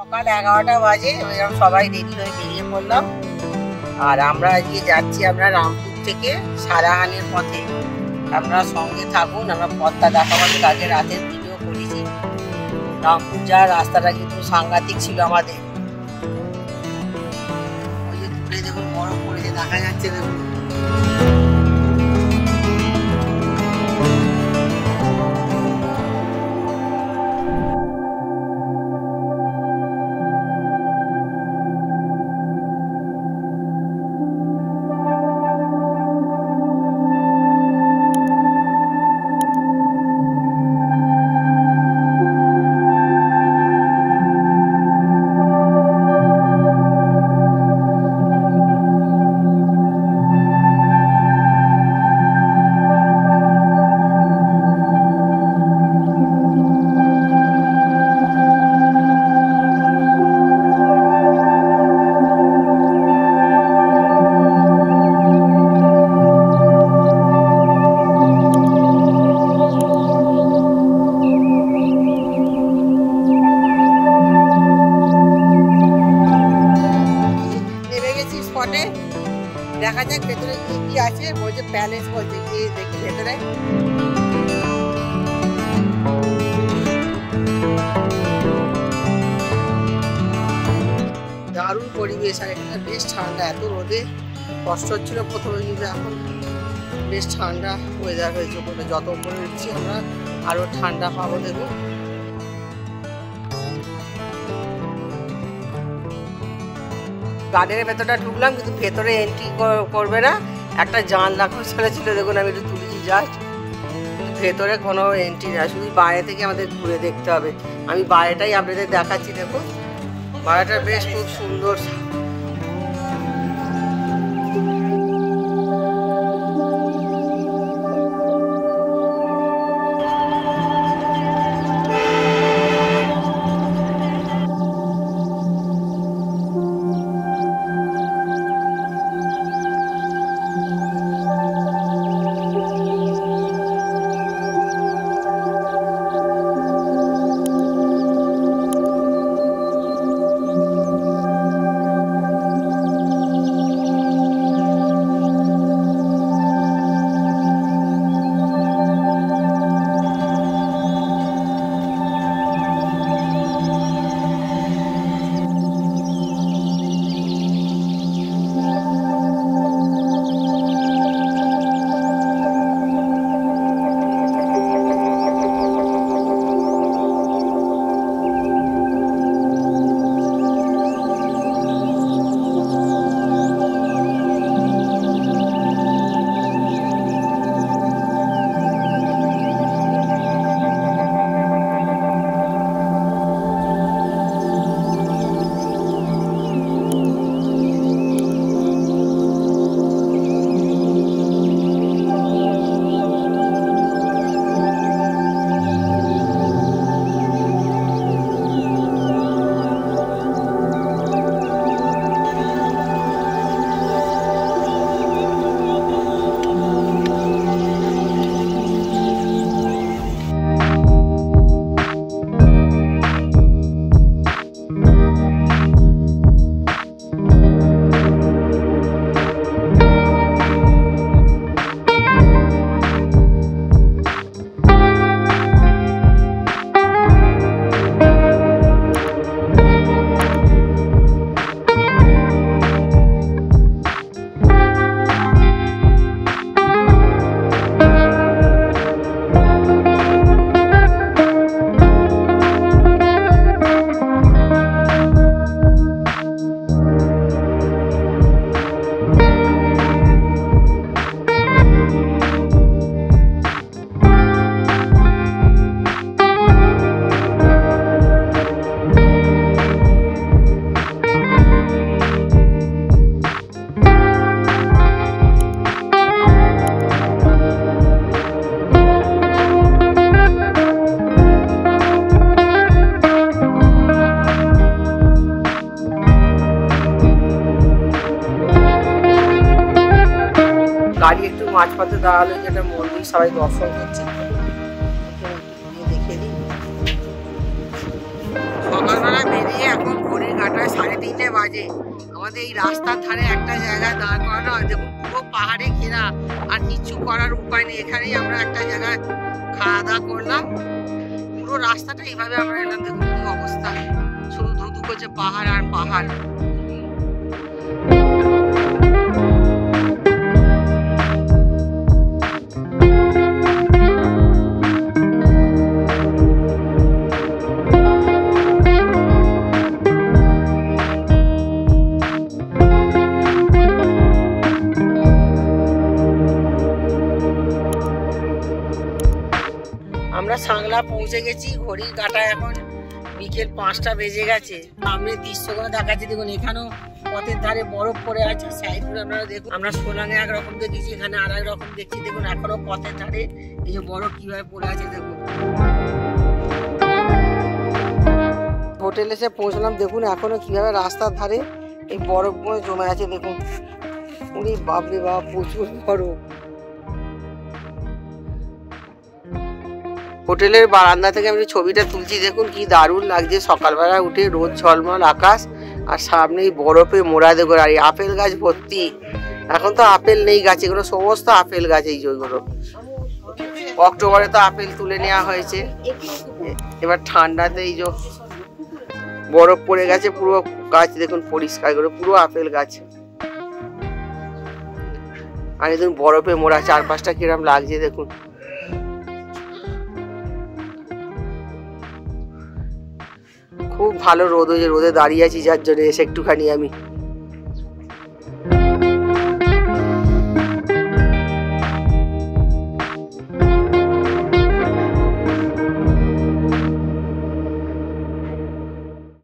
সকাল 11টা বাজে, এরকম সবাই রেডি হয়ে বেরিয়ে পড়লাম। আর আমরা আজকে যাচ্ছি আমরা রামপুর থেকে সারাহানের পথে। আপনারা সঙ্গে থাকুন, আমরা পথটা দেখাবো। আগে রাতের ভিডিও করেছি। রামপুর যাওয়ার রাস্তাটা কিন্তু সাংঘাতিক ছিল আমাদের। ওই যে দূরে দেখুন বরফ পড়েছে, দেখা যাচ্ছে দেখুন। দেখা যাক ভেতরে কি কি আছে। বলছে প্যালেস, বলছে গিয়ে দেখি ভেতরে। দারুণ পরিবেশ, আর এখানে বেশ ঠান্ডা। এত রোদে কষ্ট হচ্ছিল প্রথমে, কিন্তু এখন বেশ ঠান্ডা ওয়েদার হয়েছে। ওপরে যত উপরে উঠছি আমরা আরো ঠান্ডা পাবো। দেখুন গার্ডেনের ভেতরটা ঢুকলাম, কিন্তু ভেতরে এন্ট্রি করবে না। একটা জানলা খোলা ছিল, দেখুন আমি একটু তুলেছি জাস্ট। ভেতরে কোনো এন্ট্রি না, শুধু বাইরে থেকে আমাদের ঘুরে দেখতে হবে। আমি বাইরেটাই আপনাদের দেখাচ্ছি। দেখুন বাইরেটা বেশ খুব সুন্দর। গাড়ি একটু মাঝপথে দাঁড়ালো, যেটা মন্দির সবাই দর্শন করছে। দেখে দিই সকালবেলা বেরিয়ে এখন বাজে, আমাদের এই রাস্তার ধারে একটা জায়গায় দাঁড় করানো, দেখুন পুরো পাহাড়ে ঘেরা, আর কিছু করার উপায় নেই। এখানেই আমরা একটা জায়গায় খাওয়া দাওয়া করলাম, পুরো রাস্তাটা এইভাবে আমরা এলাম। দেখুন কি অবস্থা, শুধু ধুধু করছে পাহাড় আর পাহাড়। আমরা সাংলা পৌঁছে গেছি, ঘড়ির কাঁটা এখন বিকেল 5টা বেজে গেছে। সামনের দৃশ্যগুলো দেখাচ্ছি দেখুন, এখানেও পথের ধারে বরফ পড়ে আছে, সাইডগুলো আপনারা দেখুন। আমরা সোলাঙে একরকম দেখেছি, এখানে আর এক রকম দেখছি। দেখুন এখনো পথের ধারে এই যে বরফ কিভাবে পড়ে আছে দেখুন। হোটেলে এসে পৌঁছলাম, দেখুন এখনো কিভাবে রাস্তার ধারে এই বরফগুলো জমে আছে দেখুন। উনি বাপরে বাপ, প্রচুর বরফ। হোটেলের বারান্দা থেকে আমি ছবিটা তুলছি, দেখুন কি দারুণ লাগছে। সকালবেলা উঠে রোদ ঝলমল আকাশ, আর সামনে বরফে মোড়া দেখুন, আর এই আপেল গাছ ভর্তি। এখন তো আপেল নেই গাছে, এগুলো সমস্ত আপেল গাছ এই যেগুলো। অক্টোবরে তো আপেল তুলে নেওয়া হয়েছে, এবার ঠান্ডাতে এই যে বরফ পড়ে গেছে, পুরো গাছ দেখুন পরিষ্কার করে, পুরো আপেল গাছ। আর দেখুন বরফে মোড়া চারপাশটা কিরম লাগছে দেখুন। খুব ভালো রোদ হয়েছে, রোদে দাঁড়িয়ে আছি যার জন্য এসে একটুখানি আমি